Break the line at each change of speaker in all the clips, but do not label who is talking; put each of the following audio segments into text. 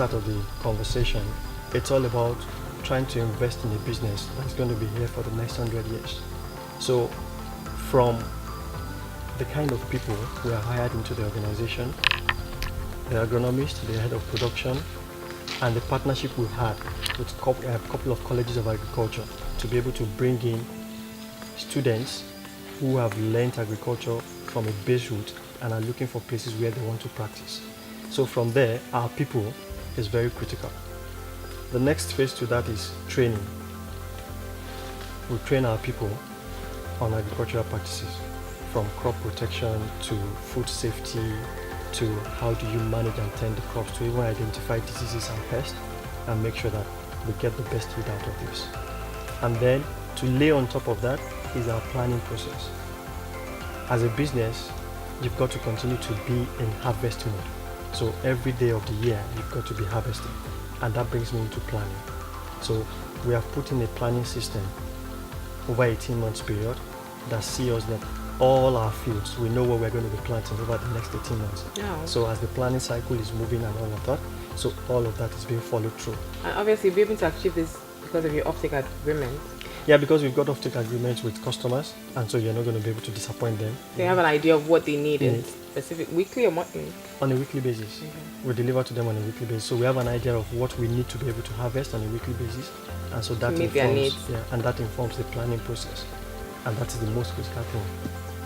start of the conversation, it's all about trying to invest in a business that's going to be here for the next 100 years. So from the kind of people who are hired into the organization, the agronomist, the head of production, and the partnership we've had with a couple of colleges of agriculture to be able to bring in students who have learned agriculture from a base route and are looking for places where they want to practice. So from there, our people is very critical. The next phase to that is training. We train our people on agricultural practices, from crop protection to food safety to how do you manage and tend the crops, to even identify diseases and pests and make sure that we get the best yield out of this. And then to lay on top of that is our planning process. As a business, you've got to continue to be in harvest mode. So every day of the year, you've got to be harvesting. And that brings me into planning. So we have put in a planning system over 18 months period that sees us that all our fields, we know what we're going to be planting over the next 18 months.
Oh.
So as the planning cycle is moving and all of that, so all of that is being followed through.
And obviously you'll be able to achieve this because of your offtake agreement.
Yeah, because we've got offtake agreements with customers, and so you're not going to be able to disappoint them.
So you have an idea of what they need in specific weekly or monthly?
On a weekly basis.
Okay.
We deliver to them on a weekly basis. So we have an idea of what we need to be able to harvest on a weekly basis, and so that
meet their needs.
and that informs the planning process. And that is the most critical thing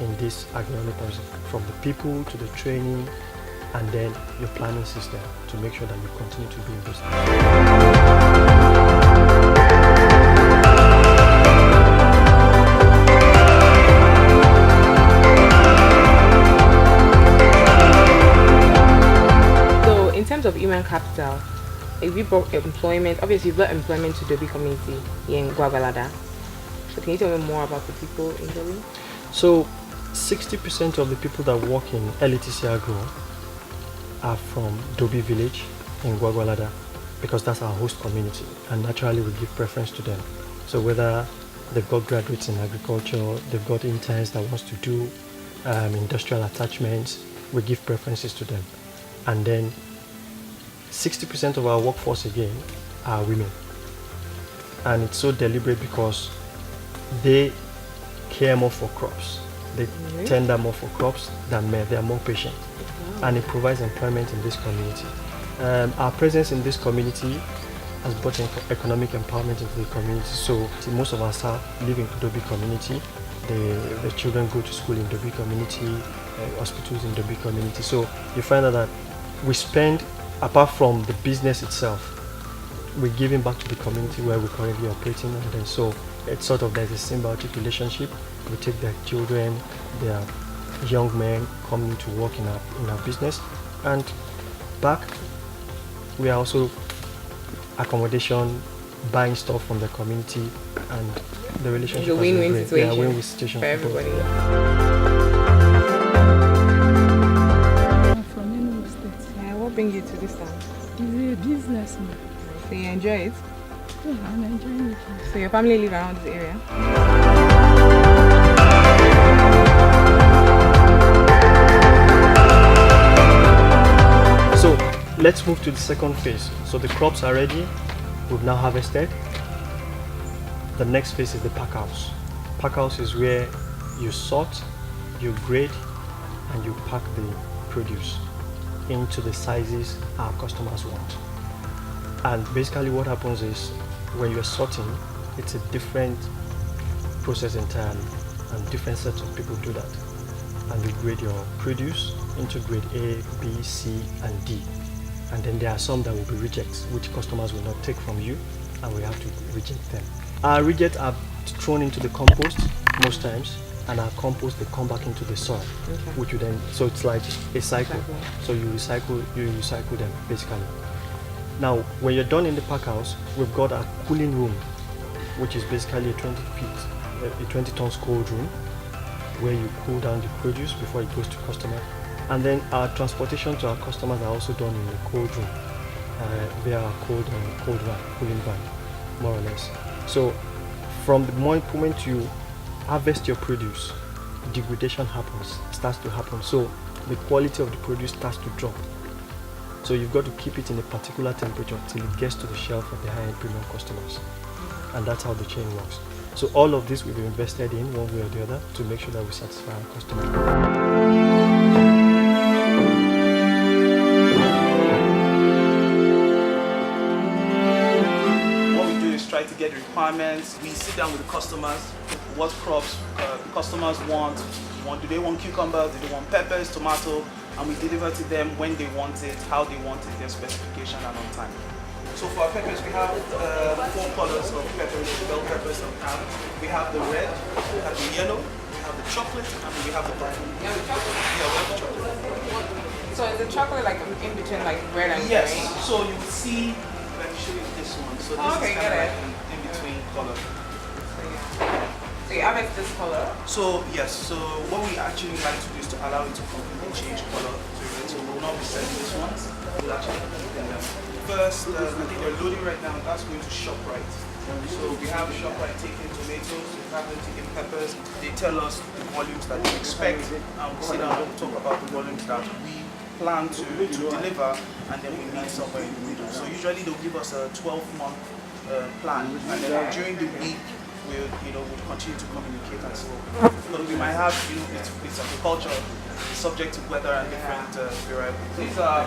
in this agronomy process, from the people to the training and then your planning system to make sure that you continue to be in business.
So in terms of human capital, if you brought employment, obviously you've brought employment to the Dobi community here in Gwagwalada. So can you tell me more about the people in Dobi?
So 60% of the people that work in LATC Agro are from Dobi village in Gwagwalada, because that's our host community, and naturally we give preference to them. So whether they've got graduates in agriculture, they've got interns that wants to do industrial attachments, we give preferences to them. And then 60% of our workforce again are women, and it's so deliberate because they care more for crops. They tender more for crops than men. They are more patient. And it provides employment in this community. Our presence in this community has brought economic empowerment into the community. So most of our staff live in Dobi community. The children go to school in Dobi community, hospitals in Dobi community. So you find out that we spend, apart from the business itself, we're giving back to the community where we're currently operating, and then so it's sort of, there's a symbiotic relationship. We take their children, their young men coming to work in our business, and back we are also accommodation, buying stuff from the community, and the relationship.
It's a win-win situation.
Yeah, win-win situation
for everybody.
I'm from Enugu State.
Yeah, what brings you to this town?
It's a business.
So you enjoy it?
Yeah, I'm enjoying it.
So your family live around this area?
So let's move to the second phase. So the crops are ready, we've now harvested. The next phase is the pack house. Pack house is where you sort, you grade, and you pack the produce into the sizes our customers want. And basically what happens is, when you're sorting, it's a different process entirely, and different sets of people do that. And you grade your produce into grade A, B, C, and D. And then there are some that will be rejects, which customers will not take from you, and we have to reject them. Our rejects are thrown into the compost most times, and our compost, they come back into the soil, which you then, so it's like a cycle. So you recycle them basically. Now, when you're done in the pack house, we've got a cooling room, which is basically a 20 tons cold room, where you cool down the produce before it goes to customer. And then our transportation to our customers are also done in the cold room, via our cold van, cooling van, more or less. So from the moment you harvest your produce, degradation starts to happen. So the quality of the produce starts to drop. So you've got to keep it in a particular temperature till it gets to the shelf of the high-end premium customers. And that's how the chain works. So all of this we've invested in one way or the other to make sure that we satisfy our customers.
Try to get the requirements. We sit down with the customers, what crops the customers want. Do they want cucumbers, do they want peppers, tomato, and we deliver to them when they want it, how they want it, their specification and on time. So for our peppers, we have 4 colors of peppers, bell peppers that we have. We have the red, we have the yellow, we have the chocolate, and we have the brown.
You have the chocolate?
Yeah, we have the chocolate.
So is the chocolate like in between like red and
yes.
green?
Yes, so you will see, let me show you this one. So this
okay,
is kind of like an in-between color.
So you have it this color?
So yes, so what we actually like to do is to allow it to completely change color. So we will not be selling these ones. We'll actually keep them. First, I think they're loading right now. That's going to ShopRite. So we have ShopRite taking tomatoes, we have them taking peppers. They tell us the volumes that they expect, and we sit down and talk about the volumes that we plan to deliver, and then we meet somewhere in the middle. So usually they'll give us a 12-month plan, and then during the week we'll continue to communicate and so on. But we might have, it's agriculture, subject to weather and different variables. These are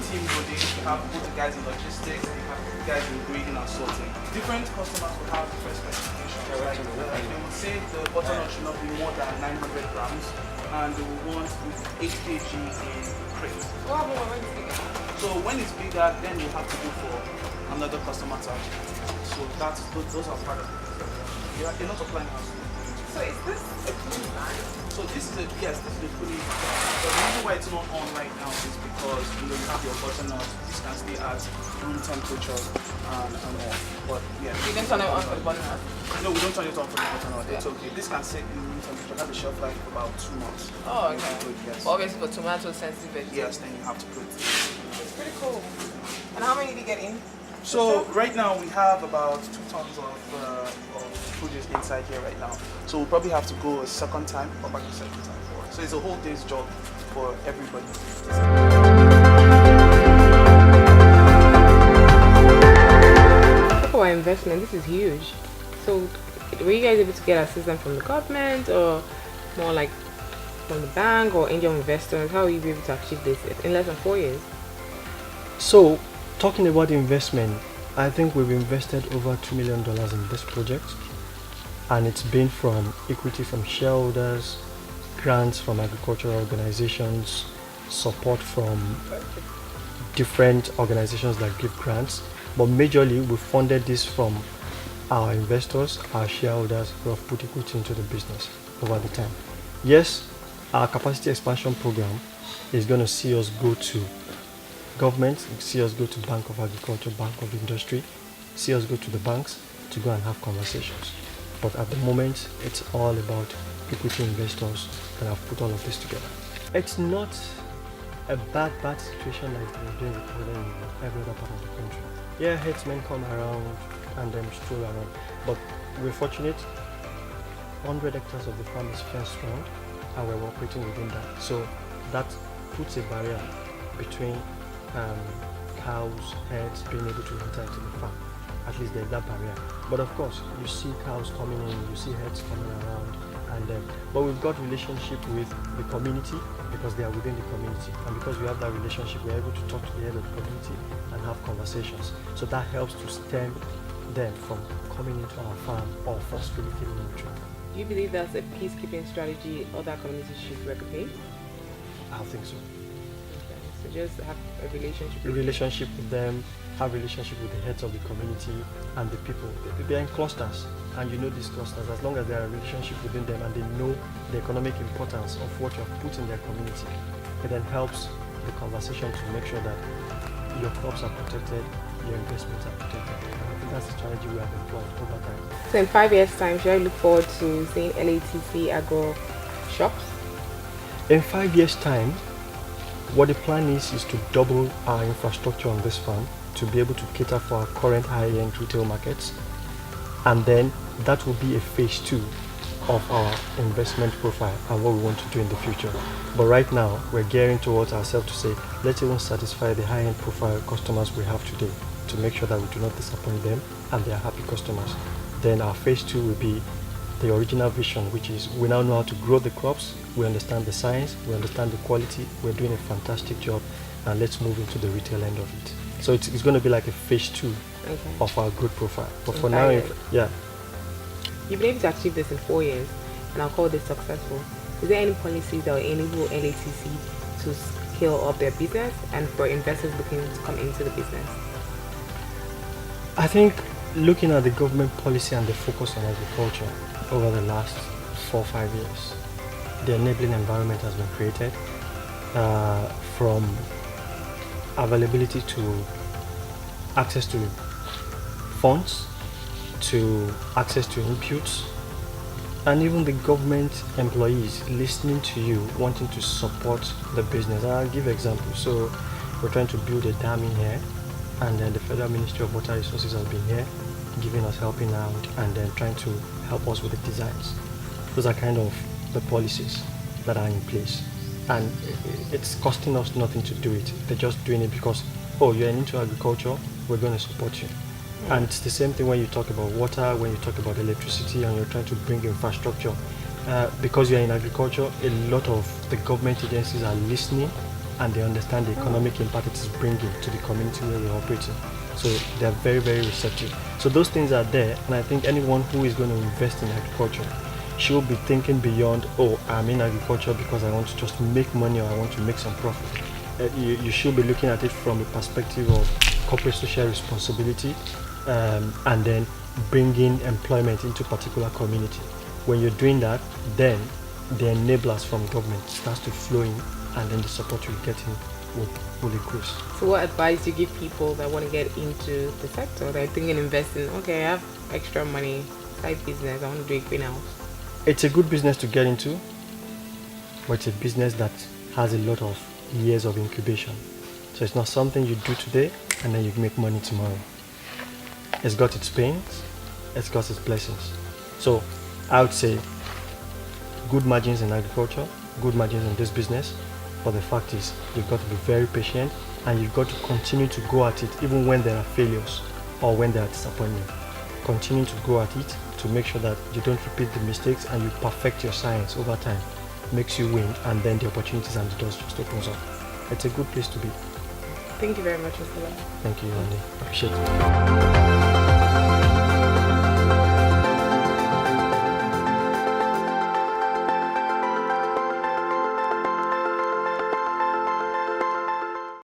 team loading. We have both the guys in logistics, we have the guys in grading and sorting. Different customers will have different specifications. Like, they will say the butternut should not be more than 900 grams, and they will want 8 kg in crate. So when it's bigger, then you have to go for another customer charge. So those are part of it. You're not applying house.
So is this a cooling line?
So this is yes, this is the cooling line. The reason why it's not on right now is because you have your butternut. This can stay at room temperature and all. But yeah.
You didn't turn it on for the butternut?
No, we don't turn it on for the butternut. It's okay. This can sit in room temperature. Have a shelf life for about 2 months.
Oh, okay.
Good, yes.
But obviously for tomato sensitive vegetables.
Yes, then you have to put.
It's pretty cool. And how many did you get in?
So right now we have about 2 tons of produce inside here right now. So we'll probably have to go a second time, or back a second time for it. So it's a whole day's job for everybody.
Talk about investment. This is huge. So were you guys able to get assistance from the government, or more like from the bank or angel investors? How will you be able to achieve this in less than 4 years?
So, talking about investment, I think we've invested over $2 million in this project, and it's been from equity from shareholders, grants from agricultural organizations, support from different organizations that give grants, but majorly we funded this from our investors, our shareholders who have put equity into the business over the time. Yes, our capacity expansion program is going to see us go to government, see us go to Bank of Agriculture, Bank of Industry, see us go to the banks to go and have conversations. But at the moment, it's all about equity investors that have put all of this together. It's not a bad situation like we're doing recording in every other part of the country. Yeah, headsmen come around and then stroll around, but we're fortunate. 100 hectares of the farm is fenced round, and we're operating within that. So that puts a barrier between cows, heads being able to enter into the farm. At least there's that barrier. But of course, you see cows coming in, you see heads coming around, and but we've got relationship with the community because they are within the community, and because we have that relationship, we're able to talk to the head of the community and have conversations. So that helps to stem them from coming into our farm or forcefully killing them.
Do you believe that's a peacekeeping strategy other communities should replicate?
I think so.
So just have a
relationship with them, have relationship with the heads of the community and the people. They're in clusters, and you know these clusters, as long as there are a relationship within them and they know the economic importance of what you have put in their community, it then helps the conversation to make sure that your crops are protected, your investments are protected. And I think that's the strategy we have employed over time.
So in 5 years' time, should I look forward to seeing LATC Agro shops?
In 5 years' time, what the plan is to double our infrastructure on this farm to be able to cater for our current high-end retail markets, and then that will be a phase 2 of our investment profile and what we want to do in the future. But right now, we're gearing towards ourselves to say, let's even satisfy the high-end profile customers we have today to make sure that we do not disappoint them and they are happy customers. Then our phase 2 will be the original vision, which is we now know how to grow the crops, we understand the science, we understand the quality, we're doing a fantastic job, and let's move into the retail end of it. So it's going to be like a phase 2 of our growth profile. But for now, yeah.
You've been able to achieve this in 4 years, and I'll call this successful. Is there any policies that will enable LATC to scale up their business and for investors looking to come into the business?
I think looking at the government policy and the focus on agriculture over the last 4 or 5 years, the enabling environment has been created from availability to access to funds, to access to inputs, and even the government employees listening to you, wanting to support the business. I'll give an example. So we're trying to build a dam in here, and then the Federal Ministry of Water Resources has been here, giving us helping out, and then trying to help us with the designs. Those are kind of the policies that are in place, and it's costing us nothing to do it. They're just doing it because, oh, you're into agriculture, we're going to support you. And it's the same thing when you talk about water, when you talk about electricity, and you're trying to bring infrastructure. Because you're in agriculture, a lot of the government agencies are listening, and they understand the economic impact it is bringing to the community where we're operating. So they're very, very receptive. So those things are there, and I think anyone who is going to invest in agriculture should be thinking beyond, oh, I'm in agriculture because I want to just make money or I want to make some profit. You should be looking at it from the perspective of corporate social responsibility, and then bringing employment into particular community. When you're doing that, then the enablers from government starts to flow in, and then the support you're getting will increase.
So what advice do you give people that want to get into the sector? They're thinking investing, okay, I have extra money, side business, I want to do a greenhouse.
It's a good business to get into, but it's a business that has a lot of years of incubation. So it's not something you do today and then you make money tomorrow. It's got its pains, it's got its blessings. So I would say good margins in agriculture, good margins in this business, but the fact is you've got to be very patient and you've got to continue to go at it even when there are failures or when there are disappointments. Continue to go at it to make sure that you don't repeat the mistakes and you perfect your science over time. Makes you win, and then the opportunities and the doors just opens up. It's a good place to be.
Thank you very much, Mr. Lam.
Thank you, Wandie. Appreciate it.